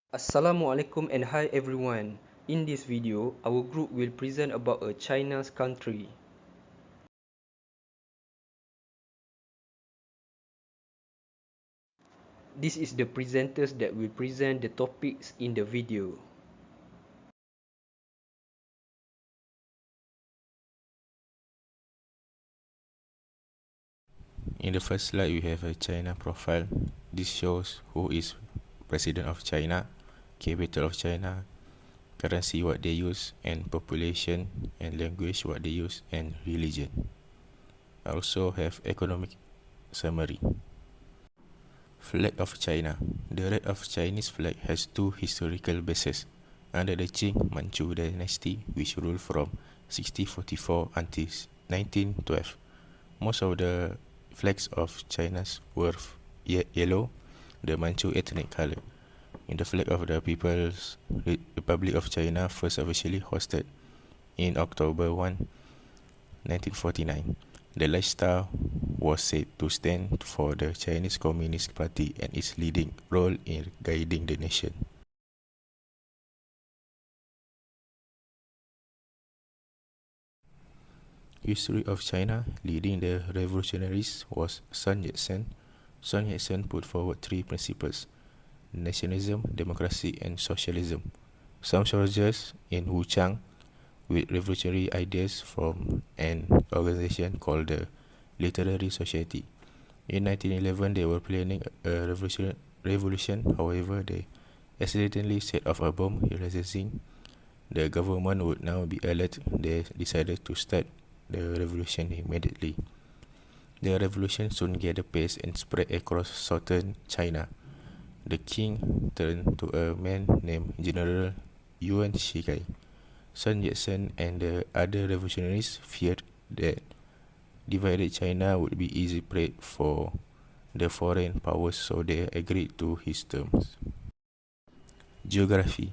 Assalamualaikum and hi everyone. In this video, our group will present about China's country. This is the presenters that will present the topics in the video. In the first slide, we have a China profile. This shows who is President of China, capital of China, currency what they use, and population and language what they use, and religion. I also have economic summary. Flag of China. The red of Chinese flag has two historical bases. Under the Qing Manchu dynasty, which ruled from 1644 until 1912, most of the flags of China's were yellow, the Manchu ethnic color. In the flag of the People's Republic of China, first officially hosted in October 1, 1949. The light star was said to stand for the Chinese Communist Party and its leading role in guiding the nation. History of China. Leading the revolutionaries was Sun Yat-sen. Sun Yat-sen put forward three principles: nationalism, democracy, and socialism. Some soldiers in Wuchang with revolutionary ideas from an organization called the Literary Society. In 1911, they were planning a revolution. However, they accidentally set off a bomb. Realizing the government would now be alert, they decided to start the revolution immediately. The revolution soon gathered pace and spread across southern China. The king turned to a man named General Yuan Shikai. Sun Yat-sen and the other revolutionaries feared that divided China would be easy prey for the foreign powers, so they agreed to his terms. Geography.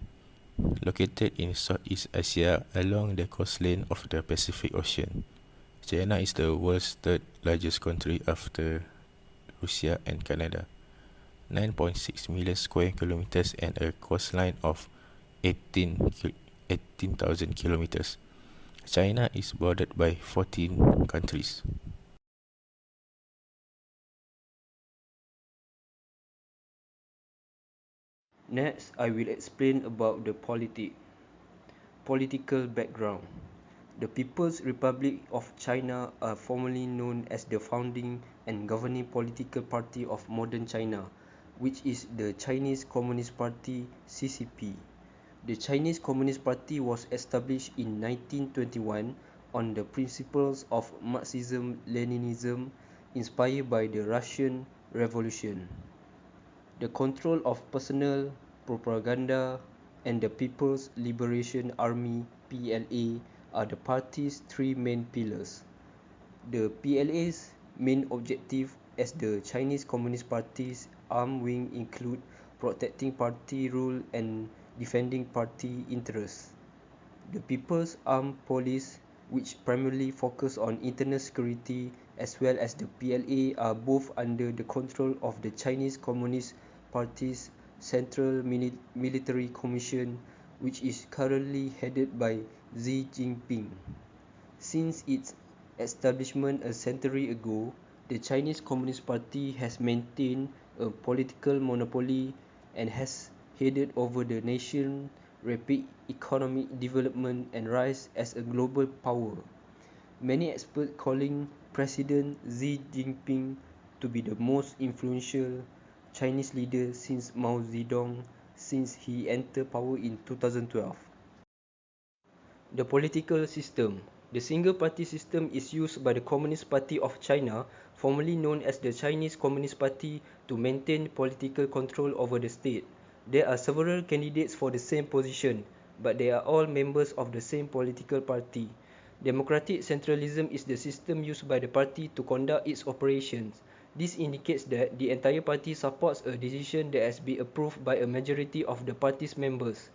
Located in Southeast Asia along the coastline of the Pacific Ocean, China is the world's third largest country after Russia and Canada. 9.6 million square kilometers and a coastline of 18,000 kilometers. China is bordered by 14 countries. Next, I will explain about the political background. The People's Republic of China are formerly known as the founding and governing political party of modern China, which is the Chinese Communist Party (CCP). The Chinese Communist Party was established in 1921 on the principles of Marxism-Leninism, inspired by the Russian Revolution. The control of personnel, propaganda, and the People's Liberation Army (PLA) are the party's three main pillars. The PLA's main objective as the Chinese Communist Party's armed wing include protecting party rule and defending party interests. The People's Armed Police, which primarily focus on internal security, as well as the PLA, are both under the control of the Chinese Communist Party's Central Military Commission, which is currently headed by Xi Jinping. Since its establishment a century ago, the Chinese Communist Party has maintained a political monopoly and has headed over the nation's rapid economic development and rise as a global power. Many experts calling President Xi Jinping to be the most influential Chinese leader since Mao Zedong since he entered power in 2012. The political system. The single-party system is used by the Communist Party of China, formerly known as the Chinese Communist Party, to maintain political control over the state. There are several candidates for the same position, but they are all members of the same political party. Democratic centralism is the system used by the party to conduct its operations. This indicates that the entire party supports a decision that has been approved by a majority of the party's members.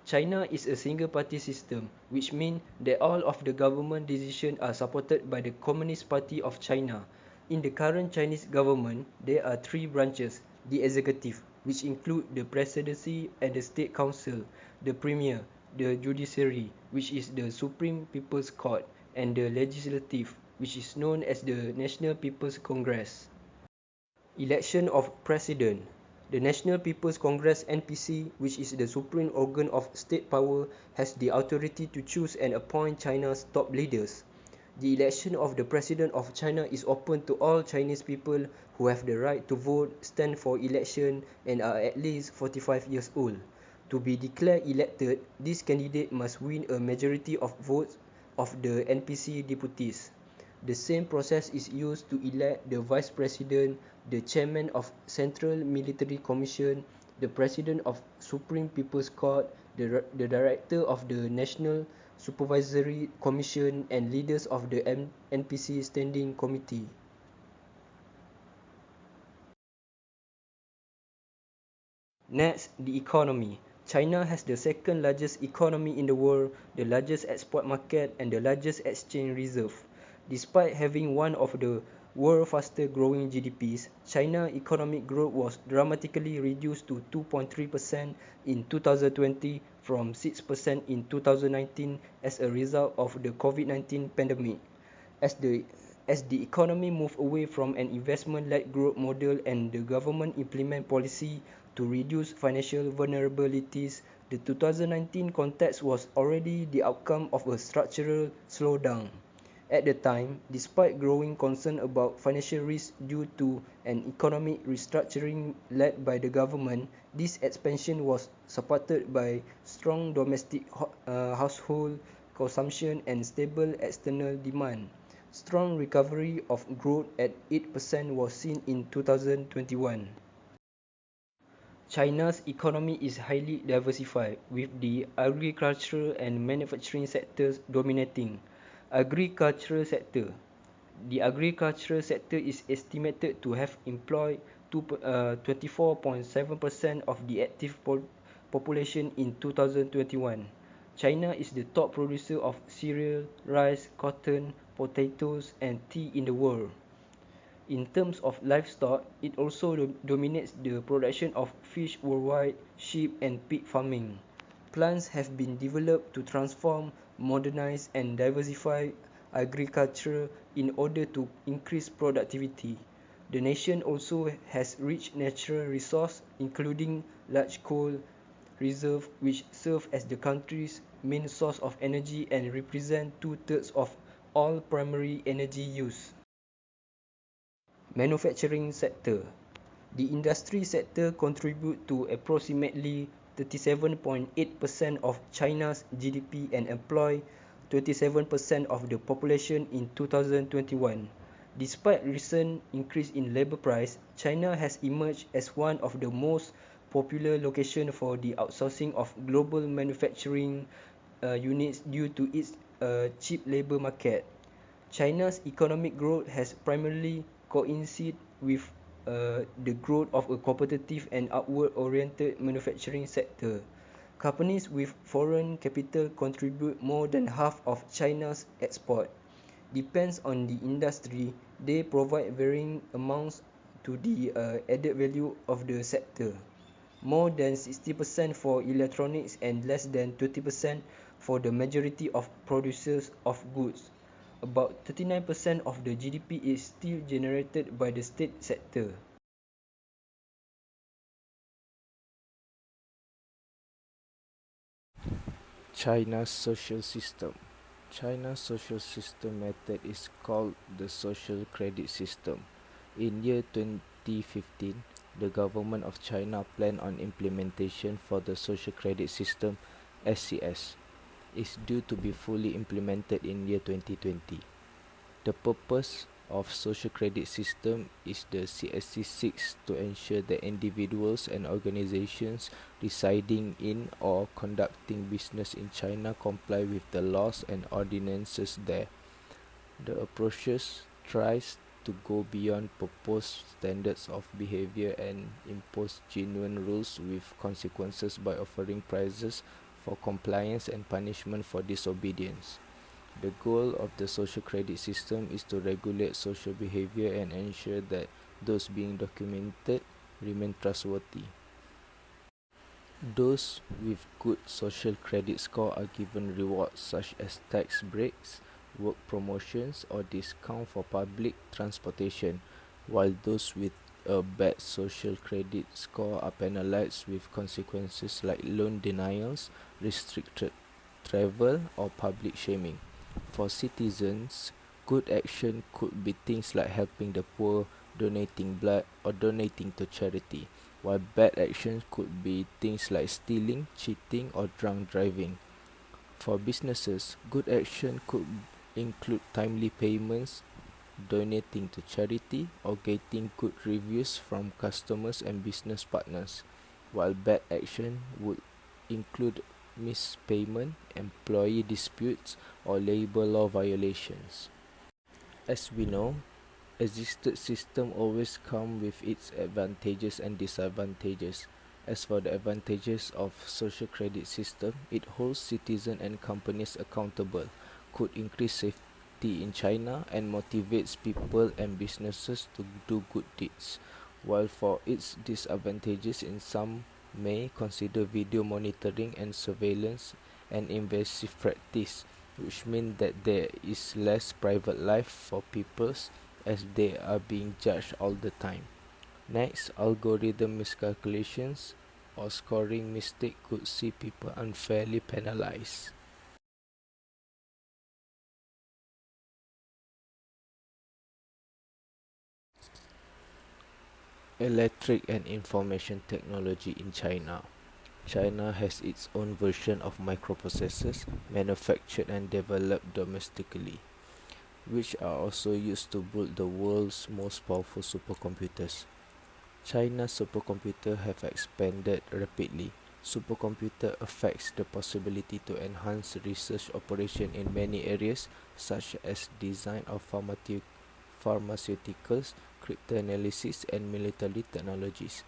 China is a single-party system, which means that all of the government decisions are supported by the Communist Party of China. In the current Chinese government, there are three branches: the executive, which include the presidency and the state council, the premier, the judiciary, which is the Supreme People's Court, and the legislative, which is known as the National People's Congress. Election of President. The National People's Congress (NPC), which is the supreme organ of state power, has the authority to choose and appoint China's top leaders. The election of the President of China is open to all Chinese people who have the right to vote, stand for election, and are at least 45 years old. To be declared elected, this candidate must win a majority of votes of the NPC deputies. The same process is used to elect the Vice President, the Chairman of Central Military Commission, the President of Supreme People's Court, the Director of the National Supervisory Commission, and leaders of the NPC Standing Committee. Next, the economy. China has the second largest economy in the world, the largest export market, and the largest exchange reserve. Despite having one of the world's fastest growing GDPs, China's economic growth was dramatically reduced to 2.3% in 2020 from 6% in 2019 as a result of the COVID-19 pandemic. As the economy moved away from an investment-led growth model and the government implement policy to reduce financial vulnerabilities, the 2019 context was already the outcome of a structural slowdown. At the time, despite growing concern about financial risk due to an economic restructuring led by the government, this expansion was supported by strong domestic household consumption and stable external demand. Strong recovery of growth at 8% was seen in 2021. China's economy is highly diversified, with the agricultural and manufacturing sectors dominating. Agricultural sector. The agricultural sector is estimated to have employed 24.7% of the active population in 2021. China is the top producer of cereal, rice, cotton, potatoes, and tea in the world. In terms of livestock, it also dominates the production of fish worldwide, sheep, and pig farming. Plans have been developed to transform, modernize, and diversify agriculture in order to increase productivity. The nation also has rich natural resources, including large coal reserves, which serve as the country's main source of energy and represent 2/3 of all primary energy use. Manufacturing sector. The industry sector contributes to approximately 37.8% of China's GDP and employ 27% of the population in 2021. Despite recent increase in labor price, China has emerged as one of the most popular locations for the outsourcing of global manufacturing units due to its cheap labor market. China's economic growth has primarily coincided with the growth of a competitive and outward-oriented manufacturing sector. Companies with foreign capital contribute more than half of China's export. Depends on the industry, they provide varying amounts to the added value of the sector. More than 60% for electronics and less than 20% for the majority of producers of goods. About 39% of the GDP is still generated by the state sector. China's social system. China's social system method is called the social credit system. In year 2015, the government of China planned on implementation for the social credit system SCS. Is due to be fully implemented in year 2020. The purpose of social credit system is the CSC seeks to ensure that individuals and organizations residing in or conducting business in China comply with the laws and ordinances there. The approach tries to go beyond proposed standards of behavior and impose genuine rules with consequences by offering prizes for compliance and punishment for disobedience. The goal of the social credit system is to regulate social behavior and ensure that those being documented remain trustworthy. Those with good social credit score are given rewards such as tax breaks, work promotions, or discount for public transportation, while those with a bad social credit score are penalized with consequences like loan denials, restricted travel, or public shaming. For citizens, good action could be things like helping the poor, donating blood, or donating to charity, while bad actions could be things like stealing, cheating, or drunk driving. For businesses, good action could include timely payments, donating to charity, or getting good reviews from customers and business partners, while bad action would include mispayment, employee disputes, or labor law violations. As we know, existed system always come with its advantages and disadvantages. As for the advantages of social credit system, it holds citizens and companies accountable, could increase safety in China, and motivates people and businesses to do good deeds. While for its disadvantages, in some may consider video monitoring and surveillance an invasive practice, which means that there is less private life for peoples as they are being judged all the time. Next, algorithm miscalculations or scoring mistake could see people unfairly penalized. Electric and information technology in China. China has its own version of microprocessors manufactured and developed domestically, which are also used to build the world's most powerful supercomputers. China's supercomputer have expanded rapidly. Supercomputer affects the possibility to enhance research operation in many areas such as design of pharmaceuticals, cryptanalysis, and military technologies.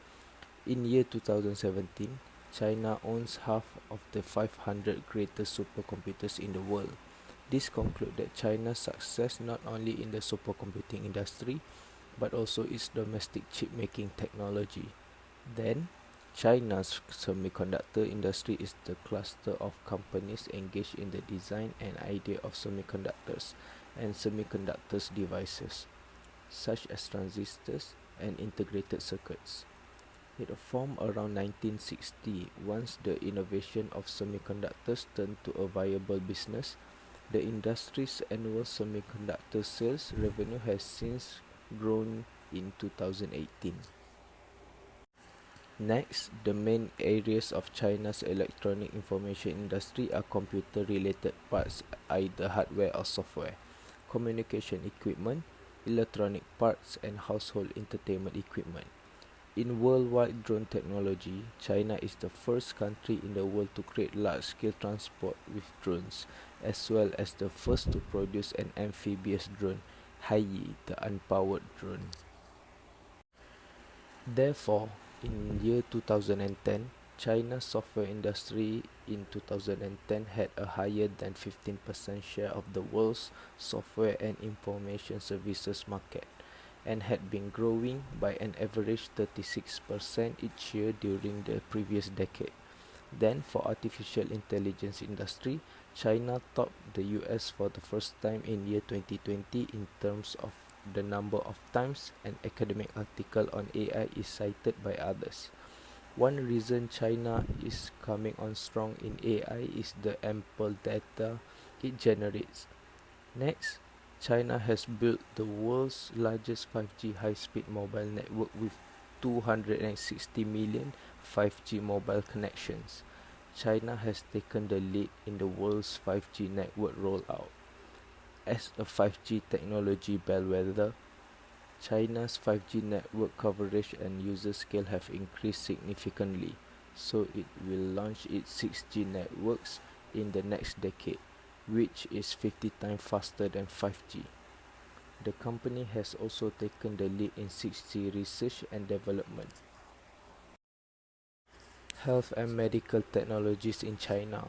In year 2017, China owns half of the 500 greatest supercomputers in the world. This concludes that China's success not only in the supercomputing industry but also its domestic chip-making technology. Then, China's semiconductor industry is the cluster of companies engaged in the design and idea of semiconductors and semiconductors devices, such as transistors and integrated circuits. It formed around 1960 once the innovation of semiconductors turned to a viable business. The industry's annual semiconductor sales revenue has since grown in 2018. Next, the main areas of China's electronic information industry are computer-related parts, either hardware or software, communication equipment, electronic parts, and household entertainment equipment. In worldwide drone technology, China is the first country in the world to create large-scale transport with drones, as well as the first to produce an amphibious drone, Haiyi, the unpowered drone. Therefore, in year 2010, China's software industry in 2010 had a higher than 15% share of the world's software and information services market, and had been growing by an average 36% each year during the previous decade. Then, for artificial intelligence industry, China topped the US for the first time in year 2020 in terms of the number of times an academic article on AI is cited by others. One reason China is coming on strong in AI is the ample data it generates. Next, China has built the world's largest 5G high-speed mobile network with 260 million 5G mobile connections. China has taken the lead in the world's 5G network rollout. As a 5G technology bellwether, China's 5G network coverage and user scale have increased significantly, so it will launch its 6G networks in the next decade, which is 50 times faster than 5G. The company has also taken the lead in 6G research and development. Health and medical technologies in China.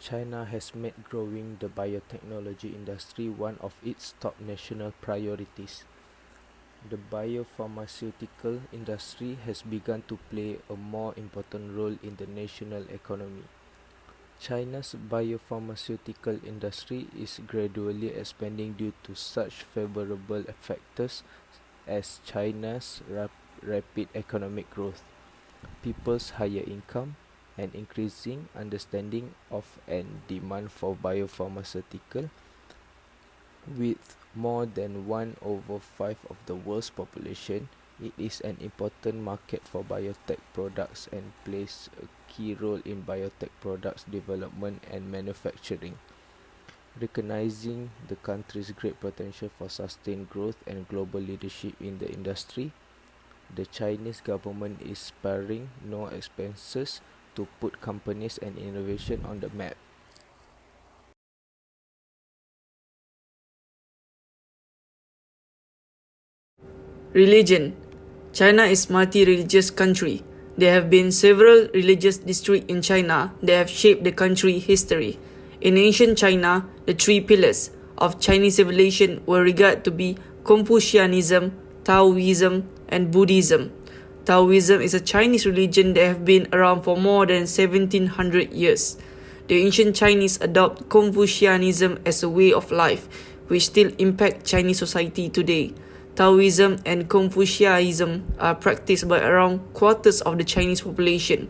China has made growing the biotechnology industry one of its top national priorities. The biopharmaceutical industry has begun to play a more important role in the national economy. China's biopharmaceutical industry is gradually expanding due to such favorable factors as China's rapid economic growth, people's higher income, and increasing understanding of and demand for biopharmaceutical. With more than 1 over 5 of the world's population, it is an important market for biotech products and plays a key role in biotech products development and manufacturing. Recognizing the country's great potential for sustained growth and global leadership in the industry, the Chinese government is sparing no expenses to put companies and innovation on the map. Religion. China is multi-religious country. There have been several religious districts in China that have shaped the country's history. In ancient China, the three pillars of Chinese civilization were regarded to be Confucianism, Taoism, and Buddhism. Taoism is a Chinese religion that have been around for more than 1700 years. The ancient Chinese adopt Confucianism as a way of life, which still impact Chinese society today. Taoism and Confucianism are practiced by around quarters of the Chinese population.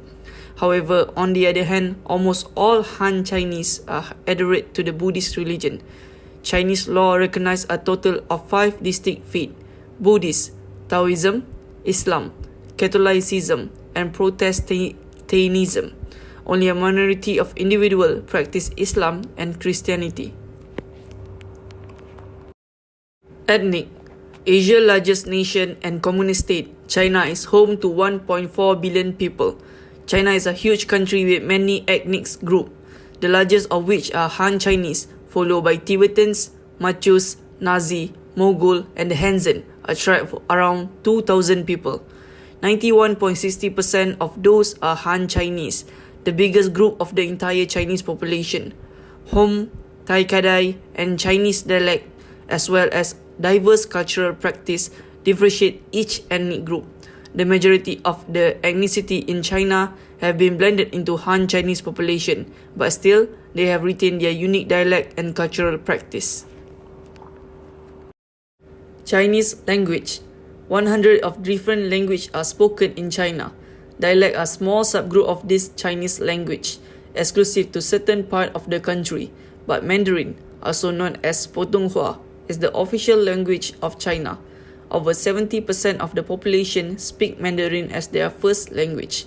However, on the other hand, almost all Han Chinese are adherent to the Buddhist religion. Chinese law recognizes a total of 5 distinct faiths: Buddhist, Taoism, Islam, Catholicism, and Protestantism. Only a minority of individuals practice Islam and Christianity. Ethnic. Asia's largest nation and communist state, China is home to 1.4 billion people. China is a huge country with many ethnic groups, the largest of which are Han Chinese, followed by Tibetans, Manchus, Nazi, Mongol, and the Hansen, a tribe of around 2,000 people. 91.60% of those are Han Chinese, the biggest group of the entire Chinese population. Hmong, Tai Kadai, and Chinese dialect, as well as diverse cultural practice, differentiate each ethnic group. The majority of the ethnicity in China have been blended into Han Chinese population, but still they have retained their unique dialect and cultural practice. Chinese language. 100 of different languages are spoken in China. Dialect are small subgroup of this Chinese language, exclusive to certain part of the country, but Mandarin, also known as Putonghua, is the official language of China. Over 70% of the population speak Mandarin as their first language.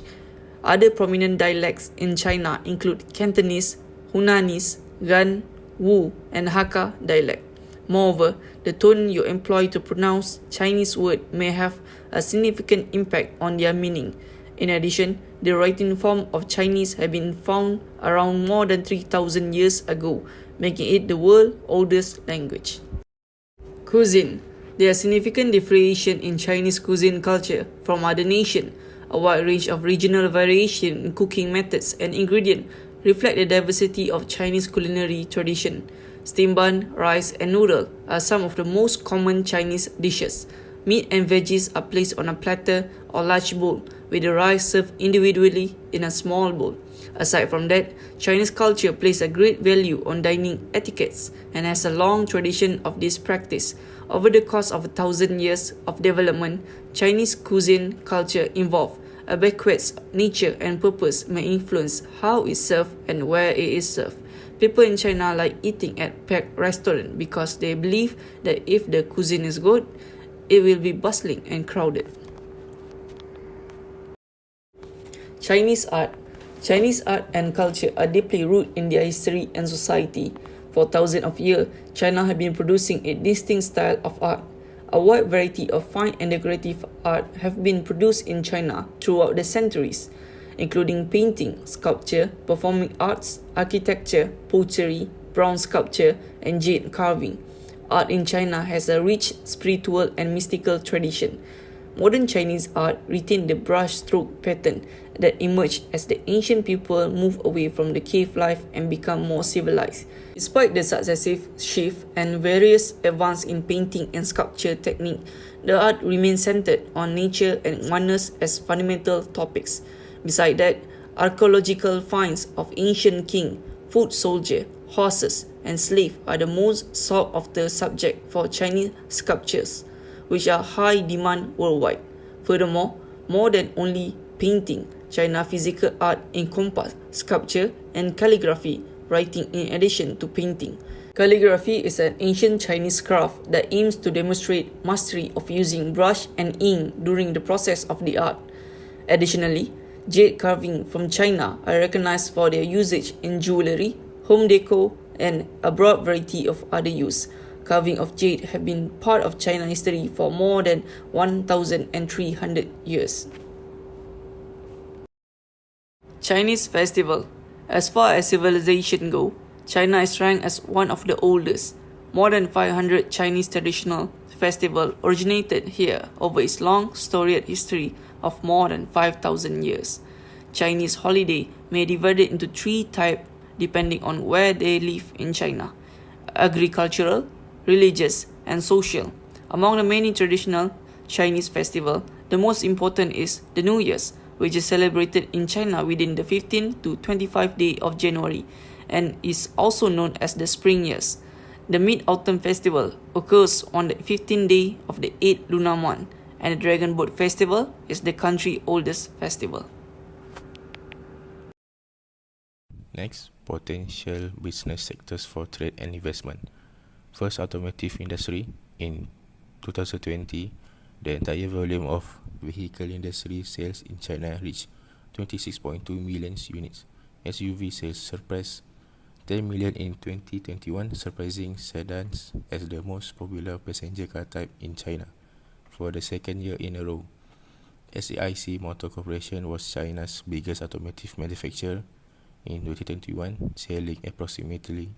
Other prominent dialects in China include Cantonese, Hunanese, Gan, Wu, and Hakka dialect. Moreover, the tone you employ to pronounce Chinese words may have a significant impact on their meaning. In addition, the writing form of Chinese have been found around more than 3,000 years ago, making it the world's oldest language. Cuisine. There are significant differentiation in Chinese cuisine culture from other nations. A wide range of regional variation in cooking methods and ingredients reflect the diversity of Chinese culinary tradition. Steamed bun, rice, and noodle are some of the most common Chinese dishes. Meat and veggies are placed on a platter or large bowl, with the rice served individually in a small bowl. Aside from that, Chinese culture places a great value on dining etiquettes and has a long tradition of this practice. Over the course of 1,000 years of development, Chinese cuisine culture evolved. A banquet's nature and purpose may influence how it's served and where it is served. People in China like eating at packed restaurants because they believe that if the cuisine is good, it will be bustling and crowded. Chinese art. Chinese art and culture are deeply rooted in their history and society. For thousands of years, China has been producing a distinct style of art. A wide variety of fine and decorative art have been produced in China throughout the centuries, including painting, sculpture, performing arts, architecture, pottery, bronze sculpture, and jade carving. Art in China has a rich spiritual and mystical tradition. modern Chinese art retained the brushstroke pattern that emerged as the ancient people moved away from the cave life and become more civilized. Despite the successive shift and various advances in painting and sculpture technique, the art remains centered on nature and oneness as fundamental topics. Besides that, archaeological finds of ancient king, foot soldier, horses, and slave are the most sought after subject for Chinese sculptures, which are high demand worldwide. Furthermore, more than only painting, China physical art encompasses sculpture and calligraphy, writing in addition to painting. Calligraphy is an ancient Chinese craft that aims to demonstrate mastery of using brush and ink during the process of the art. Additionally, jade carving from China are recognized for their usage in jewelry, home decor, and a broad variety of other use. Carving of jade have been part of China history for more than 1,300 years. Chinese festival. As far as civilization go, China is ranked as one of the oldest. More than 500 Chinese traditional festivals originated here over its long, storied history of more than 5,000 years. Chinese holiday may be divided into three types depending on where they live in China: agricultural, religious, and social. Among the many traditional Chinese festivals, the most important is the New Year's, which is celebrated in China within the 15 to 25 day of January and is also known as the Spring Years. The Mid-Autumn Festival occurs on the 15th day of the 8th lunar month, and the Dragon Boat Festival is the country's oldest festival. Next, potential business sectors for trade and investment. First, automotive industry. In 2020, the entire volume of vehicle industry sales in China reached 26.2 million units. SUV sales surpassed 10 million in 2021, surpassing sedans as the most popular passenger car type in China for the second year in a row. SAIC Motor Corporation was China's biggest automotive manufacturer in 2021, selling approximately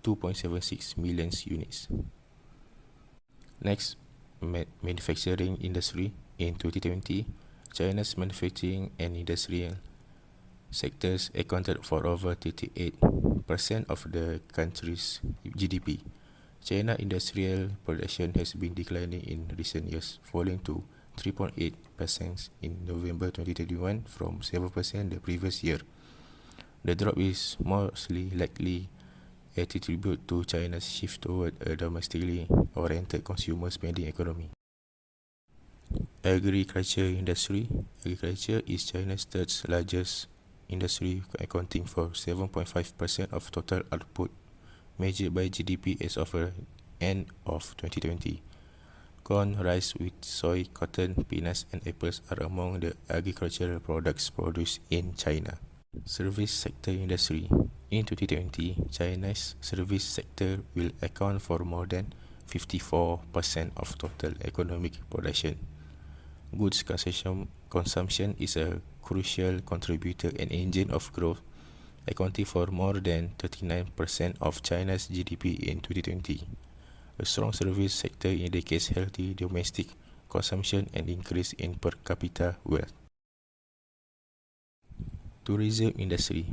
2.76 million units. Next, manufacturing industry. In 2020, China's manufacturing and industrial sectors accounted for over 38% of the country's GDP. China industrial production has been declining in recent years, falling to 3.8% in November 2021 from 7% the previous year. The drop is mostly likely attributed to China's shift toward a domestically oriented consumer spending economy. Agriculture industry. Agriculture is China's third largest industry, accounting for 7.5% of total output, measured by GDP as of the end of 2020. Corn, rice, wheat, soy, cotton, peanuts, and apples are among the agricultural products produced in China. Service sector industry. In 2020, China's service sector will account for more than 54% of total economic production. Goods consumption is a crucial contributor and engine of growth, accounting for more than 39% of China's GDP in 2020. A strong service sector indicates healthy domestic consumption and increase in per capita wealth. Tourism industry.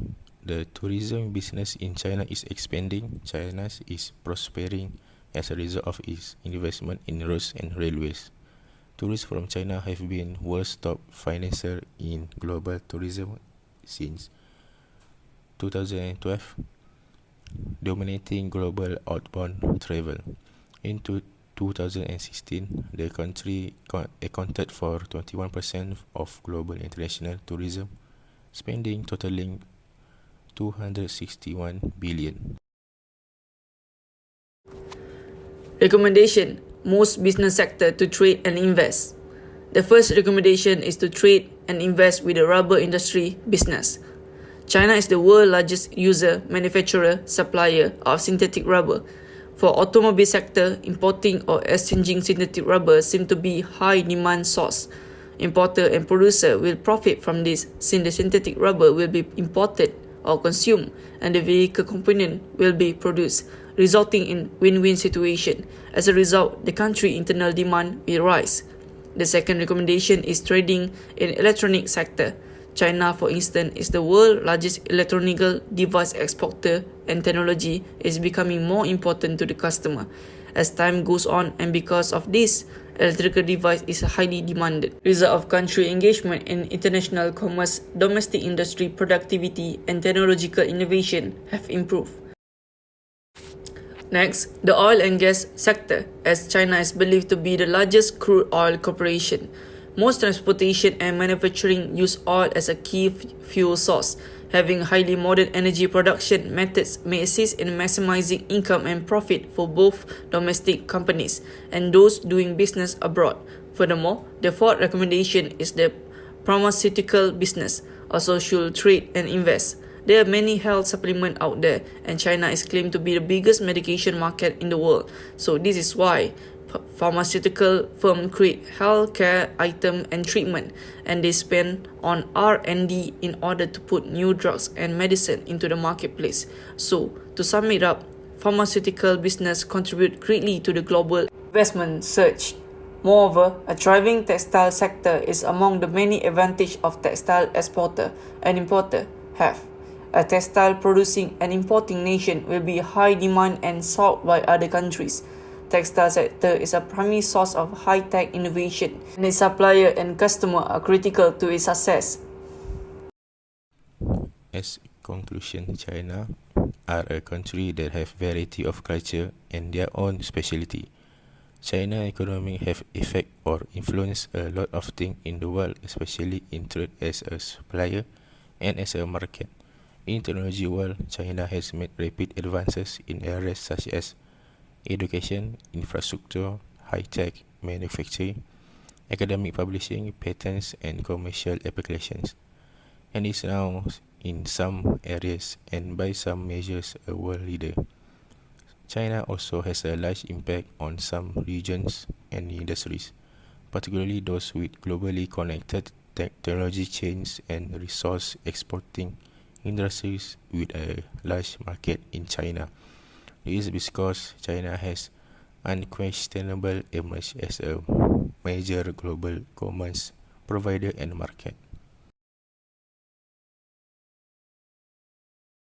The tourism business in China is expanding. China is prospering as a result of its investment in roads and railways. Tourists from China have been world's top financier in global tourism since 2012, dominating global outbound travel. In 2016, the country accounted for 21% of global international tourism, spending totaling 261 billion. Recommendation: most business sector to trade and invest. The first recommendation is to trade and invest with the rubber industry business. China is the world's largest user, manufacturer, supplier of synthetic rubber. For automobile sector, importing or exchanging synthetic rubber seem to be high demand source. Importer and producer will profit from this, since the synthetic rubber will be imported or consumed and the vehicle component will be produced, resulting in win-win situation. As a result, the country's internal demand will rise. The second recommendation is trading in electronic sector. China, for instance, is the world's largest electronic device exporter, and technology is becoming more important to the customer. As time goes on, and because of this, electrical device is highly demanded. Result of country engagement in international commerce, domestic industry productivity, and technological innovation have improved. Next, the oil and gas sector, as China is believed to be the largest crude oil corporation. Most transportation and manufacturing use oil as a key fuel source. Having highly modern energy production methods may assist in maximizing income and profit for both domestic companies and those doing business abroad. Furthermore, the fourth recommendation is the pharmaceutical business, also should trade and invest. There are many health supplements out there, and China is claimed to be the biggest medication market in the world. So this is why pharmaceutical firms create healthcare item and treatment, and they spend on R&D in order to put new drugs and medicine into the marketplace. So to sum it up, pharmaceutical business contribute greatly to the global investment surge. Moreover, a thriving textile sector is among the many advantages of textile exporter and importer have. A textile producing and importing nation will be high demand and sought by other countries. Textile sector is a primary source of high-tech innovation, and its supplier and customer are critical to its success. As conclusion, China are a country that have variety of culture and their own speciality. China economy have effect or influence a lot of things in the world, especially in trade as a supplier and as a market. In technology world, China has made rapid advances in areas such as education, infrastructure, high-tech manufacturing, academic publishing, patents, and commercial applications, and is now in some areas and by some measures a world leader. China also has a large impact on some regions and industries, particularly those with globally connected technology chains and resource exporting industries with a large market in China. This is because China has unquestionably emerged as a major global commerce provider and market.